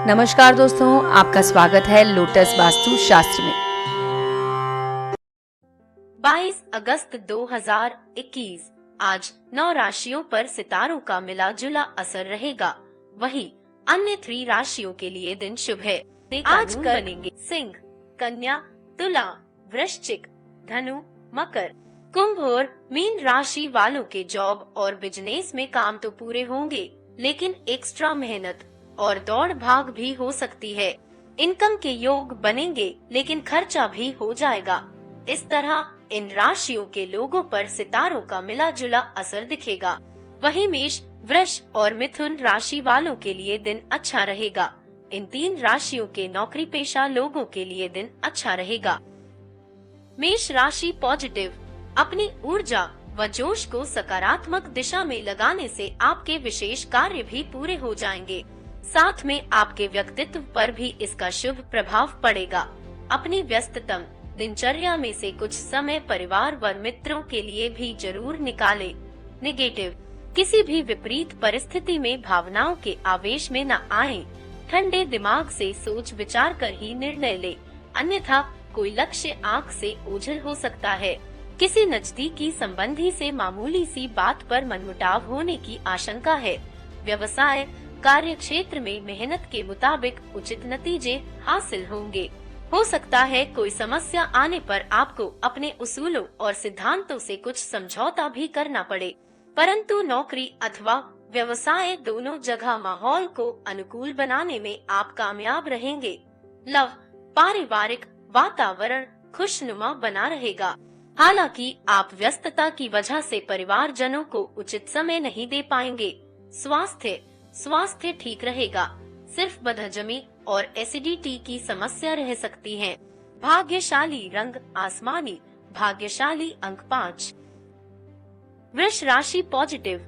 नमस्कार दोस्तों, आपका स्वागत है लोटस वास्तु शास्त्र में। 22 अगस्त 2021 आज 9 राशियों पर सितारों का मिला जुला असर रहेगा। वहीं अन्य 3 राशियों के लिए दिन शुभ है। आज बनेंगे सिंह, कन्या, तुला, वृश्चिक, धनु, मकर, कुंभ और मीन राशि वालों के जॉब और बिजनेस में काम तो पूरे होंगे, लेकिन एक्स्ट्रा मेहनत और दौड़ भाग भी हो सकती है। इनकम के योग बनेंगे, लेकिन खर्चा भी हो जाएगा। इस तरह इन राशियों के लोगों पर सितारों का मिला जुला असर दिखेगा। वहीं मेष, वृष और मिथुन राशि वालों के लिए दिन अच्छा रहेगा। इन 3 राशियों के नौकरी पेशा लोगों के लिए दिन अच्छा रहेगा। मेष राशि पॉजिटिव, अपनी ऊर्जा व जोश को सकारात्मक दिशा में लगाने से आपके विशेष कार्य भी पूरे हो जाएंगे। साथ में आपके व्यक्तित्व पर भी इसका शुभ प्रभाव पड़ेगा। अपनी व्यस्ततम दिनचर्या में से कुछ समय परिवार व मित्रों के लिए भी जरूर निकालें। नेगेटिव, किसी भी विपरीत परिस्थिति में भावनाओं के आवेश में न आएं। ठंडे दिमाग से सोच विचार कर ही निर्णय ले, अन्यथा कोई लक्ष्य आंख से ओझल हो सकता है। किसी नजदीकी संबंधी से मामूली सी बात पर मनमुटाव होने की आशंका है। व्यवसाय कार्य क्षेत्र में मेहनत के मुताबिक उचित नतीजे हासिल होंगे। हो सकता है कोई समस्या आने पर आपको अपने उसूलों और सिद्धांतों से कुछ समझौता भी करना पड़े, परंतु नौकरी अथवा व्यवसाय दोनों जगह माहौल को अनुकूल बनाने में आप कामयाब रहेंगे। लव, पारिवारिक वातावरण खुशनुमा बना रहेगा। हालांकि आप व्यस्तता की वजह से परिवारजनों को उचित समय नहीं दे पाएंगे। स्वास्थ्य ठीक रहेगा, सिर्फ बदहजमी और एसिडिटी की समस्या रह सकती है। भाग्यशाली रंग आसमानी, भाग्यशाली अंक 5। वृष राशि पॉजिटिव,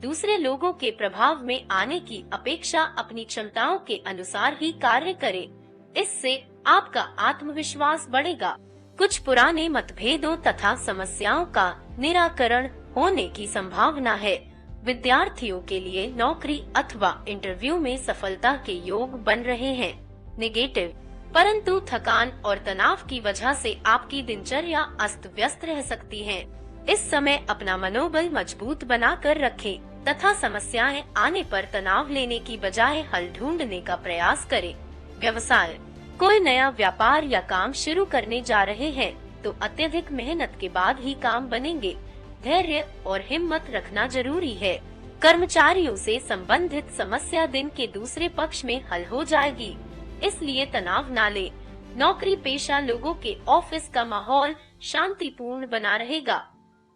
दूसरे लोगों के प्रभाव में आने की अपेक्षा अपनी क्षमताओं के अनुसार ही कार्य करें। इससे आपका आत्मविश्वास बढ़ेगा। कुछ पुराने मतभेदों तथा समस्याओं का निराकरण होने की संभावना है। विद्यार्थियों के लिए नौकरी अथवा इंटरव्यू में सफलता के योग बन रहे हैं। नेगेटिव, परंतु थकान और तनाव की वजह से आपकी दिनचर्या अस्त व्यस्त रह सकती है। इस समय अपना मनोबल मजबूत बना कर रखें तथा समस्याएं आने पर तनाव लेने की बजाय हल ढूंढने का प्रयास करें। व्यवसाय, कोई नया व्यापार या काम शुरू करने जा रहे हैं तो अत्यधिक मेहनत के बाद ही काम बनेंगे। धैर्य और हिम्मत रखना जरूरी है। कर्मचारियों से संबंधित समस्या दिन के दूसरे पक्ष में हल हो जाएगी, इसलिए तनाव न ले। नौकरी पेशा लोगों के ऑफिस का माहौल शांतिपूर्ण बना रहेगा।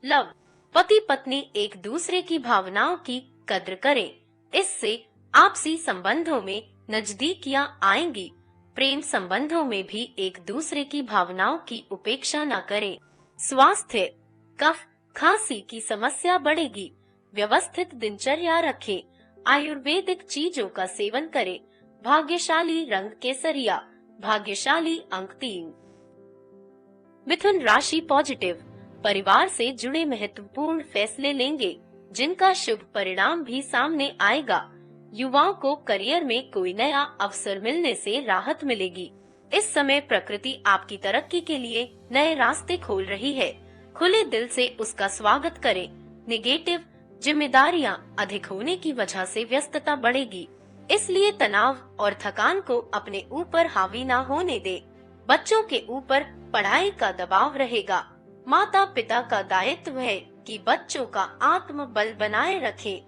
लव, पति पत्नी एक दूसरे की भावनाओं की कद्र करें, इससे आपसी संबंधों में नजदीकियां आएंगी। प्रेम संबंधों में भी एक दूसरे की भावनाओं की उपेक्षा न करें। स्वास्थ्य, कफ खांसी की समस्या बढ़ेगी। व्यवस्थित दिनचर्या रखें। आयुर्वेदिक चीजों का सेवन करें। भाग्यशाली रंग केसरिया, भाग्यशाली अंक 3। मिथुन राशि पॉजिटिव, परिवार से जुड़े महत्वपूर्ण फैसले लेंगे, जिनका शुभ परिणाम भी सामने आएगा। युवाओं को करियर में कोई नया अवसर मिलने से राहत मिलेगी। इस समय प्रकृति आपकी तरक्की के लिए नए रास्ते खोल रही है। खुले दिल से उसका स्वागत करें। नेगेटिव, जिम्मेदारियां अधिक होने की वजह से व्यस्तता बढ़ेगी, इसलिए तनाव और थकान को अपने ऊपर हावी ना होने दे। बच्चों के ऊपर पढ़ाई का दबाव रहेगा। माता पिता का दायित्व है कि बच्चों का आत्मबल बनाए रखें।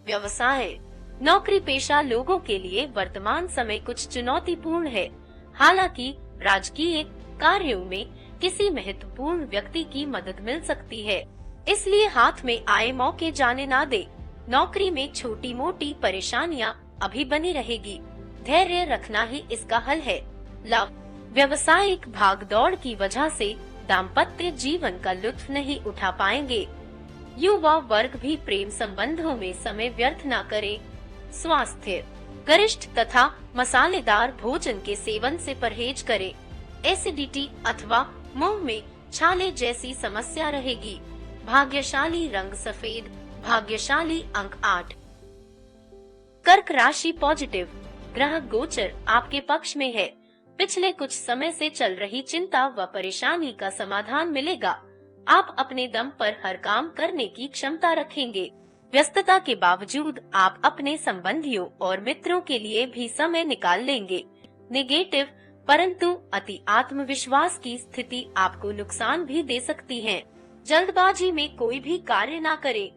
व्यवसाय, नौकरी पेशा लोगों के लिए वर्तमान समय कुछ चुनौतीपूर्ण है। हालांकि राजकीय कार्यों में किसी महत्वपूर्ण व्यक्ति की मदद मिल सकती है, इसलिए हाथ में आए मौके जाने ना दे। नौकरी में छोटी मोटी परेशानियां अभी बनी रहेगी, धैर्य रखना ही इसका हल है। लव, व्यवसायिक भागदौड़ की वजह से दाम्पत्य जीवन का लुत्फ नहीं उठा पाएंगे। युवा वर्ग भी प्रेम संबंधों में समय व्यर्थ न करे। स्वास्थ्य, गरिष्ठ तथा मसालेदार भोजन के सेवन से परहेज करें। एसिडिटी अथवा मुंह में छाले जैसी समस्या रहेगी। भाग्यशाली रंग सफेद, भाग्यशाली अंक 8। कर्क राशि पॉजिटिव, ग्रह गोचर आपके पक्ष में है। पिछले कुछ समय से चल रही चिंता व परेशानी का समाधान मिलेगा। आप अपने दम पर हर काम करने की क्षमता रखेंगे। व्यस्तता के बावजूद आप अपने संबंधियों और मित्रों के लिए भी समय निकाल लेंगे। नेगेटिव, परंतु अति आत्मविश्वास की स्थिति आपको नुकसान भी दे सकती है। जल्दबाजी में कोई भी कार्य ना करें।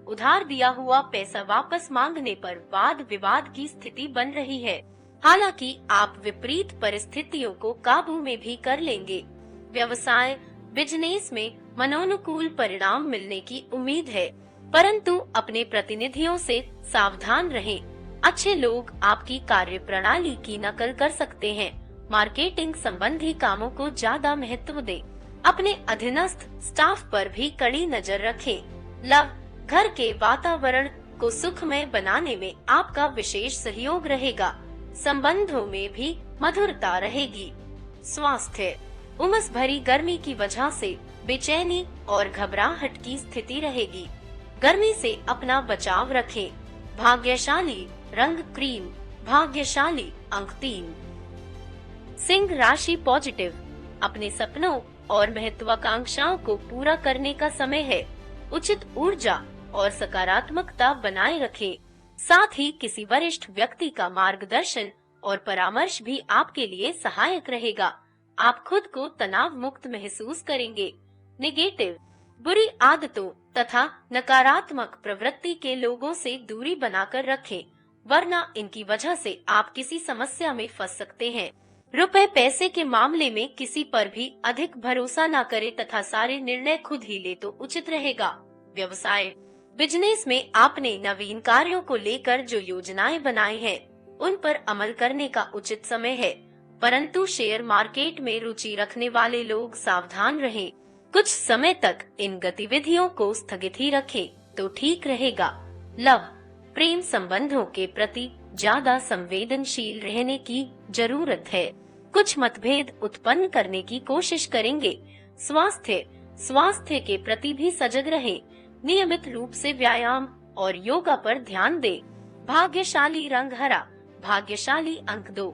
उधार दिया हुआ पैसा वापस मांगने पर वाद विवाद की स्थिति बन रही है। हालांकि आप विपरीत परिस्थितियों को काबू में भी कर लेंगे। व्यवसाय, बिजनेस में मनोनुकूल परिणाम मिलने की उम्मीद है, परंतु अपने प्रतिनिधियों से सावधान रहें। अच्छे लोग आपकी कार्य प्रणाली की नकल कर सकते हैं। मार्केटिंग संबंधी कामों को ज्यादा महत्व दें। अपने अधीनस्थ स्टाफ पर भी कड़ी नजर रखें। लव, घर के वातावरण को सुखमय बनाने में आपका विशेष सहयोग रहेगा। संबंधों में भी मधुरता रहेगी। स्वास्थ्य, उमस भरी गर्मी की वजह से बेचैनी और घबराहट की स्थिति रहेगी। गर्मी से अपना बचाव रखें। भाग्यशाली रंग क्रीम, भाग्यशाली अंक 3। सिंह राशि पॉजिटिव, अपने सपनों और महत्वाकांक्षाओं को पूरा करने का समय है। उचित ऊर्जा और सकारात्मकता बनाए रखें। साथ ही किसी वरिष्ठ व्यक्ति का मार्गदर्शन और परामर्श भी आपके लिए सहायक रहेगा। आप खुद को तनाव मुक्त महसूस करेंगे। नेगेटिव, बुरी आदतों तथा नकारात्मक प्रवृत्ति के लोगों से दूरी बनाकर रखें, वरना इनकी वजह से आप किसी समस्या में फंस सकते हैं। रुपए पैसे के मामले में किसी पर भी अधिक भरोसा न करें तथा सारे निर्णय खुद ही ले तो उचित रहेगा। व्यवसाय, बिजनेस में आपने नवीन कार्यों को लेकर जो योजनाएं बनाई हैं, उन पर अमल करने का उचित समय है, परंतु शेयर मार्केट में रुचि रखने वाले लोग सावधान रहें। कुछ समय तक इन गतिविधियों को स्थगित ही रखें तो ठीक रहेगा। लव, प्रेम संबंधों के प्रति ज्यादा संवेदनशील रहने की जरूरत है। कुछ मतभेद उत्पन्न करने की कोशिश करेंगे। स्वास्थ्य के प्रति भी सजग रहें। नियमित रूप से व्यायाम और योगा पर ध्यान दें। भाग्यशाली रंग हरा, भाग्यशाली अंक 2।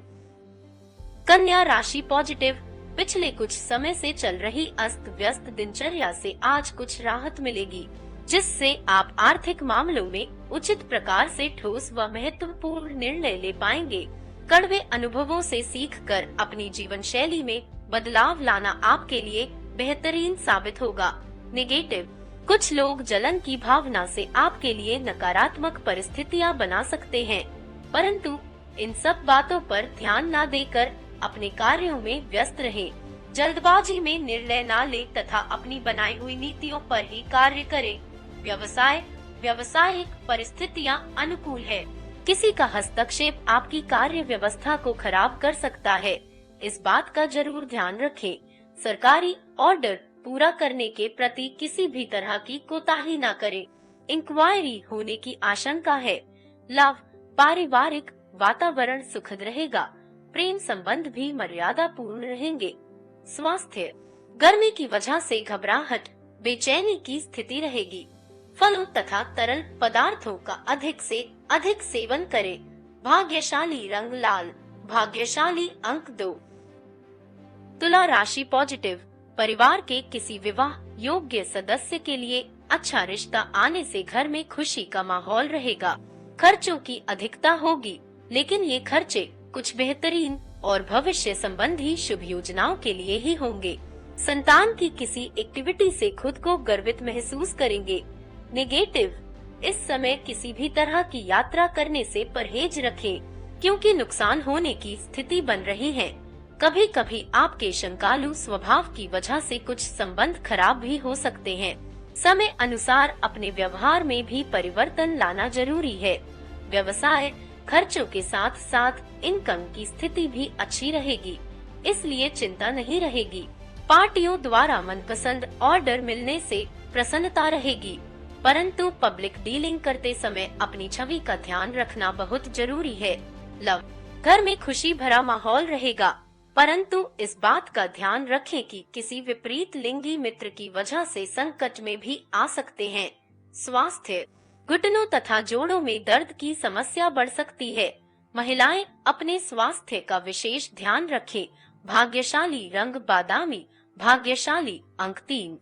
कन्या राशि पॉजिटिव, पिछले कुछ समय से चल रही अस्त व्यस्त दिनचर्या से आज कुछ राहत मिलेगी, जिससे आप आर्थिक मामलों में उचित प्रकार से ठोस व महत्वपूर्ण निर्णय ले पाएंगे। कड़वे अनुभवों से सीखकर अपनी जीवन शैली में बदलाव लाना आपके लिए बेहतरीन साबित होगा। नेगेटिव, कुछ लोग जलन की भावना से आपके लिए नकारात्मक परिस्थितियां बना सकते हैं, परंतु इन सब बातों पर ध्यान न देकर अपने कार्यों में व्यस्त रहें। जल्दबाजी में निर्णय न लें तथा अपनी बनाई हुई नीतियों पर ही कार्य करें। व्यावसायिक परिस्थितियां अनुकूल है। किसी का हस्तक्षेप आपकी कार्य व्यवस्था को खराब कर सकता है, इस बात का जरूर ध्यान रखें। सरकारी ऑर्डर पूरा करने के प्रति किसी भी तरह की कोताही न करें। इंक्वायरी होने की आशंका है। लव, पारिवारिक वातावरण सुखद रहेगा। प्रेम संबंध भी मर्यादा पूर्ण रहेंगे। स्वास्थ्य, गर्मी की वजह से घबराहट, बेचैनी की स्थिति रहेगी। फलों तथा तरल पदार्थों का अधिक से अधिक सेवन करें। भाग्यशाली रंग लाल, भाग्यशाली अंक 2। तुला राशि पॉजिटिव, परिवार के किसी विवाह योग्य सदस्य के लिए अच्छा रिश्ता आने से घर में खुशी का माहौल रहेगा। खर्चों की अधिकता होगी, लेकिन ये खर्चे कुछ बेहतरीन और भविष्य संबंधी शुभ योजनाओं के लिए ही होंगे। संतान की किसी एक्टिविटी से खुद को गर्वित महसूस करेंगे। नेगेटिव, इस समय किसी भी तरह की यात्रा करने से परहेज रखें, क्योंकि नुकसान होने की स्थिति बन रही है। कभी कभी आपके शंकालु स्वभाव की वजह से कुछ संबंध खराब भी हो सकते हैं। समय अनुसार अपने व्यवहार में भी परिवर्तन लाना जरूरी है। व्यवसाय, खर्चों के साथ साथ इनकम की स्थिति भी अच्छी रहेगी, इसलिए चिंता नहीं रहेगी। पार्टियों द्वारा मनपसंद ऑर्डर मिलने से प्रसन्नता रहेगी, परंतु पब्लिक डीलिंग करते समय अपनी छवि का ध्यान रखना बहुत जरूरी है। लव, घर में खुशी भरा माहौल रहेगा, परंतु इस बात का ध्यान रखें कि किसी विपरीत लिंगी मित्र की वजह से संकट में भी आ सकते हैं। स्वास्थ्य, घुटनों तथा जोड़ों में दर्द की समस्या बढ़ सकती है। महिलाएं अपने स्वास्थ्य का विशेष ध्यान रखें। भाग्यशाली रंग बादामी, भाग्यशाली अंक 3।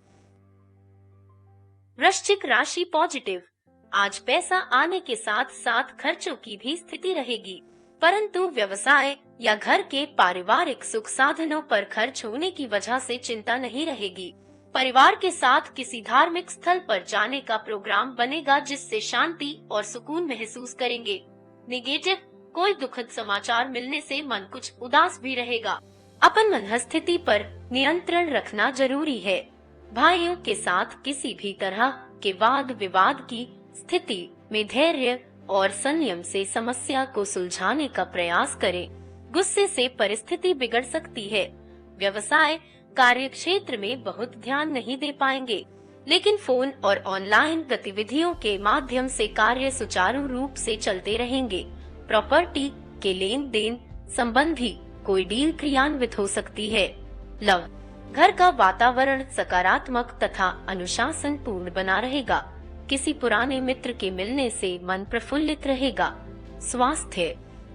वृश्चिक राशि पॉजिटिव। आज पैसा आने के साथ साथ खर्चों की भी स्थिति रहेगी, परंतु व्यवसाय या घर के पारिवारिक सुख साधनों पर खर्च होने की वजह से चिंता नहीं रहेगी। परिवार के साथ किसी धार्मिक स्थल पर जाने का प्रोग्राम बनेगा, जिससे शांति और सुकून महसूस करेंगे। नेगेटिव, कोई दुखद समाचार मिलने से मन कुछ उदास भी रहेगा। अपन मनस्थिति पर नियंत्रण रखना जरूरी है। भाइयों के साथ किसी भी तरह के वाद विवाद की स्थिति में धैर्य और संयम से समस्या को सुलझाने का प्रयास करें। गुस्से से परिस्थिति बिगड़ सकती है। व्यवसाय कार्य क्षेत्र में बहुत ध्यान नहीं दे पाएंगे, लेकिन फोन और ऑनलाइन गतिविधियों के माध्यम से कार्य सुचारू रूप से चलते रहेंगे। प्रॉपर्टी के लेन देन संबंधी कोई डील क्रियान्वित हो सकती है। लव, घर का वातावरण सकारात्मक तथा अनुशासन पूर्ण बना रहेगा। किसी पुराने मित्र के मिलने से मन प्रफुल्लित रहेगा। स्वास्थ्य,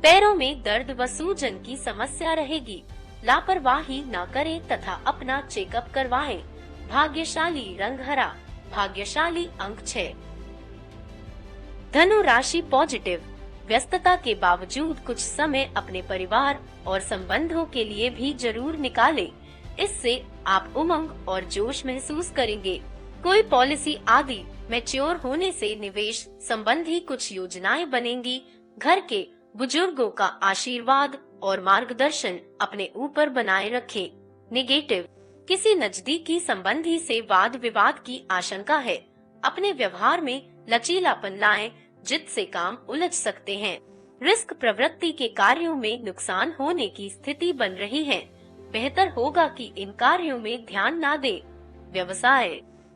पैरों में दर्द व सूजन की समस्या रहेगी। लापरवाही न करें तथा अपना चेकअप करवाएं। भाग्यशाली रंग हरा, भाग्यशाली अंक 6। धनु राशि पॉजिटिव। व्यस्तता के बावजूद कुछ समय अपने परिवार और संबंधों के लिए भी जरूर निकालें। इससे आप उमंग और जोश महसूस करेंगे। कोई पॉलिसी आदि मैच्योर होने से निवेश संबंधी कुछ योजनाएं बनेंगी। घर के बुजुर्गों का आशीर्वाद और मार्गदर्शन अपने ऊपर बनाए रखें। नेगेटिव, किसी नजदीकी संबंधी से वाद विवाद की आशंका है। अपने व्यवहार में लचीलापन लाएं, जिससे काम उलझ सकते हैं। रिस्क प्रवृत्ति के कार्यों में नुकसान होने की स्थिति बन रही है। बेहतर होगा कि इन कार्यों में ध्यान ना दे।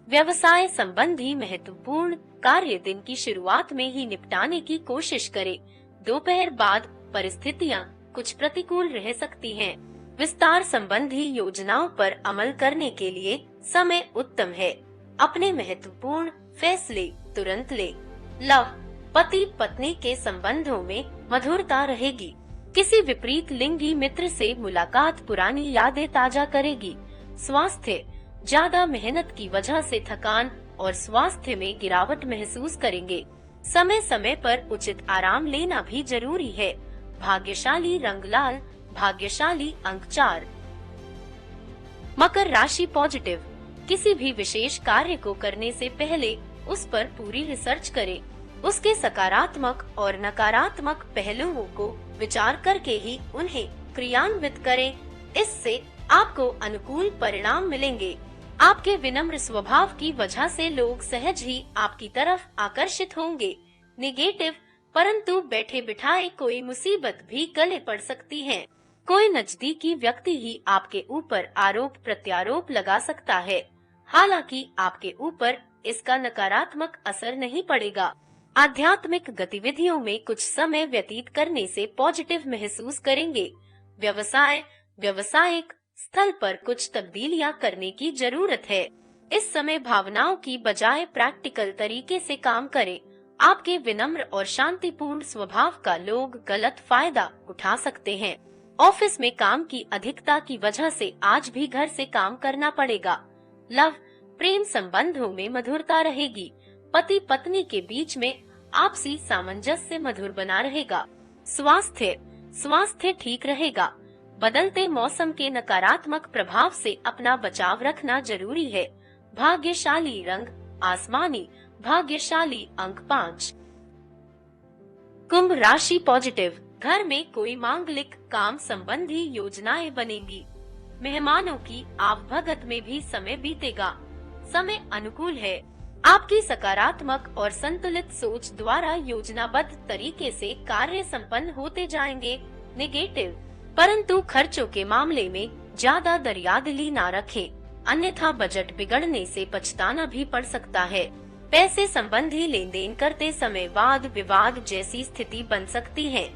व्यवसाय संबंधी महत्वपूर्ण कार्य दिन की शुरुआत में ही निपटाने की कोशिश करें। दोपहर बाद परिस्थितियां कुछ प्रतिकूल रह सकती हैं। विस्तार संबंधी योजनाओं पर अमल करने के लिए समय उत्तम है। अपने महत्वपूर्ण फैसले तुरंत ले। लव, पति पत्नी के संबंधों में मधुरता रहेगी। किसी विपरीत लिंगी मित्र से मुलाकात पुरानी यादें ताजा करेगी। स्वास्थ्य, ज्यादा मेहनत की वजह से थकान और स्वास्थ्य में गिरावट महसूस करेंगे। समय समय पर उचित आराम लेना भी जरूरी है। भाग्यशाली रंग लाल, भाग्यशाली अंक 4। मकर राशि पॉजिटिव। किसी भी विशेष कार्य को करने से पहले उस पर पूरी रिसर्च करें। उसके सकारात्मक और नकारात्मक पहलुओं को विचार करके ही उन्हें क्रियान्वित करें। इससे आपको अनुकूल परिणाम मिलेंगे। आपके विनम्र स्वभाव की वजह से लोग सहज ही आपकी तरफ आकर्षित होंगे। नेगेटिव, परंतु बैठे बिठाए कोई मुसीबत भी गले पड़ सकती है। कोई नजदीकी व्यक्ति ही आपके ऊपर आरोप प्रत्यारोप लगा सकता है। हालांकि आपके ऊपर इसका नकारात्मक असर नहीं पड़ेगा। आध्यात्मिक गतिविधियों में कुछ समय व्यतीत करने से पॉजिटिव महसूस करेंगे। व्यावसायिक स्थल पर कुछ तब्दीलियां करने की जरूरत है। इस समय भावनाओं की बजाय प्रैक्टिकल तरीके से काम करें। आपके विनम्र और शांतिपूर्ण स्वभाव का लोग गलत फायदा उठा सकते हैं। ऑफिस में काम की अधिकता की वजह से आज भी घर से काम करना पड़ेगा। लव, प्रेम संबंधों में मधुरता रहेगी। पति पत्नी के बीच में आपसी सामंजस्य मधुर बना रहेगा। स्वास्थ्य ठीक रहेगा। बदलते मौसम के नकारात्मक प्रभाव से अपना बचाव रखना जरूरी है। भाग्यशाली रंग आसमानी, भाग्यशाली अंक 5। कुंभ राशि पॉजिटिव। घर में कोई मांगलिक काम संबंधी योजनाएं बनेंगी। मेहमानों की आवभगत में भी समय बीतेगा। समय अनुकूल है। आपकी सकारात्मक और संतुलित सोच द्वारा योजनाबद्ध तरीके से कार्य संपन्न होते जाएंगे। नेगेटिव, परंतु खर्चों के मामले में ज्यादा दरियादिली ना रखें, अन्यथा बजट बिगड़ने से पछताना भी पड़ सकता है। पैसे संबंधी लेन देन करते समय वाद विवाद जैसी स्थिति बन सकती है।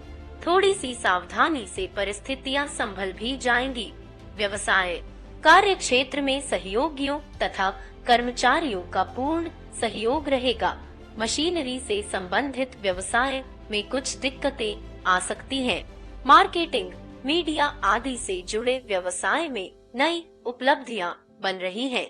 थोड़ी सी सावधानी से परिस्थितियां संभल भी जाएंगी। व्यवसाय, कार्य क्षेत्र में सहयोगियों तथा कर्मचारियों का पूर्ण सहयोग रहेगा। मशीनरी से संबंधित व्यवसाय में कुछ दिक्कतें आ सकती हैं। मार्केटिंग, मीडिया आदि से जुड़े व्यवसाय में नई उपलब्धियां बन रही हैं।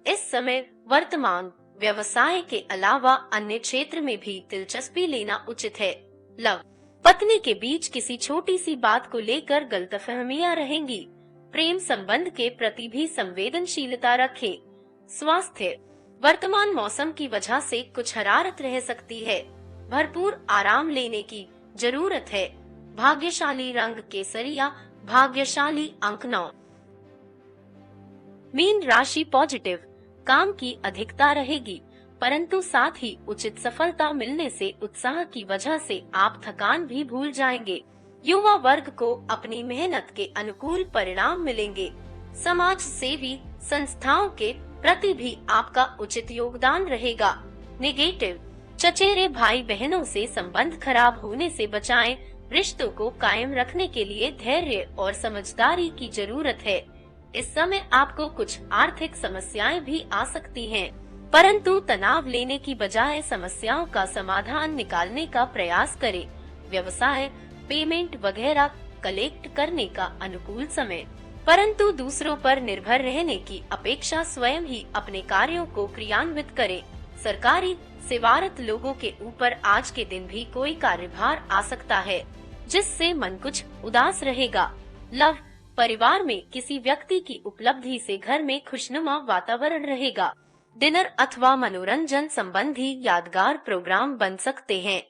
इस समय वर्तमान व्यवसाय के अलावा अन्य क्षेत्र में भी दिलचस्पी लेना उचित है। लव, पत्नी के बीच किसी छोटी सी बात को लेकर गलतफहमियां रहेंगी। प्रेम संबंध के प्रति भी संवेदनशीलता रखें। स्वास्थ्य, वर्तमान मौसम की वजह से कुछ हरारत रह सकती है। भरपूर आराम लेने की जरूरत है। भाग्यशाली रंग केसरिया, भाग्यशाली अंक 9। मीन राशि पॉजिटिव, काम की अधिकता रहेगी, परंतु साथ ही उचित सफलता मिलने से उत्साह की वजह से आप थकान भी भूल जाएंगे। युवा वर्ग को अपनी मेहनत के अनुकूल परिणाम मिलेंगे। समाज सेवी संस्थाओं के प्रति भी आपका उचित योगदान रहेगा। नेगेटिव, चचेरे भाई बहनों से संबंध खराब होने से बचाएं। रिश्तों को कायम रखने के लिए धैर्य और समझदारी की जरूरत है। इस समय आपको कुछ आर्थिक समस्याएं भी आ सकती हैं, परंतु तनाव लेने की बजाय समस्याओं का समाधान निकालने का प्रयास करें। व्यवसाय, पेमेंट वगैरह कलेक्ट करने का अनुकूल समय, परंतु दूसरों पर निर्भर रहने की अपेक्षा स्वयं ही अपने कार्यों को क्रियान्वित करें। सरकारी सेवारत लोगों के ऊपर आज के दिन भी कोई कार्यभार आ सकता है, जिससे मन कुछ उदास रहेगा। लव, परिवार में किसी व्यक्ति की उपलब्धि से घर में खुशनुमा वातावरण रहेगा। डिनर अथवा मनोरंजन संबंधी यादगार प्रोग्राम बन सकते हैं।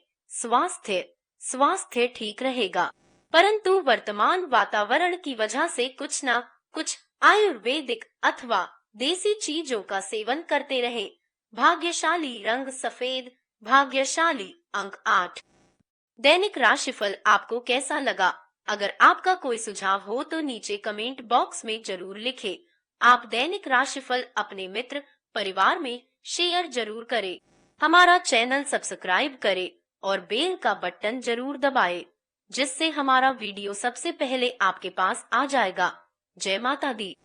स्वास्थ्य ठीक रहेगा, परंतु वर्तमान वातावरण की वजह से कुछ न कुछ आयुर्वेदिक अथवा देसी चीजों का सेवन करते रहें। भाग्यशाली रंग सफेद, भाग्यशाली अंक 8। दैनिक राशिफल आपको कैसा लगा? अगर आपका कोई सुझाव हो तो नीचे कमेंट बॉक्स में जरूर लिखें। आप दैनिक राशिफल अपने मित्र परिवार में शेयर जरूर करें। हमारा चैनल सब्सक्राइब करें और बेल का बटन जरूर दबाएं, जिससे हमारा वीडियो सबसे पहले आपके पास आ जाएगा। जय माता दी।